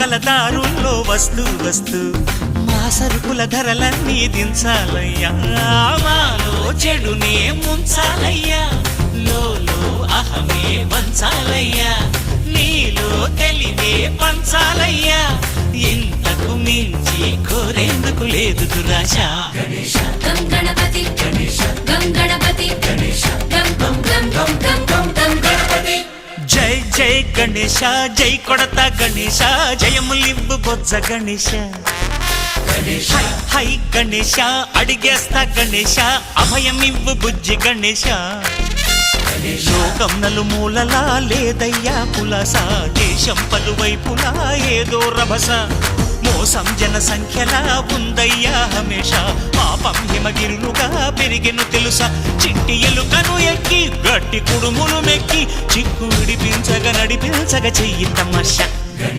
పండగల దారుల్లో వస్తూ వస్తూ మా సరుకుల ధరలన్నీ దించాలయ్యా, మాలో చెడునే ముంచాలయ్యా, లోలో అహమే వంచాలయ్యా, నీలో తెలివే పంచాలయ్యా, ఇంతకు మించి కోరేందుకు లేదు దురాశ. గం గణపతి గణేశ గం గణపతి గణేశ గం గం గం గం గం గం గం గణపతి. జై జై గణేశ, జై కొడత గణేశ, జయములివ్వు బొజ్జ గణేశ. హై హై గణేశ, అడిగేస్తా గణేశ, అభయమివ్వు బుజ్జి గణేశ. లోకం నలుమూలలా లేదయ్యా పులస, దేశం పలువైపులా ఏదో రభస, మోసం జన సంఖ్యలా ఉందయ్యా హమేష, పాపం హిమగిరులుగా పెరిగెను తెలుసా, చిట్టి ఎలుకను ఎక్కి గట్టి కుడుములు మెక్కి చిక్కు విడిపించగ నడిపించగ చెయ్యి తమాషా.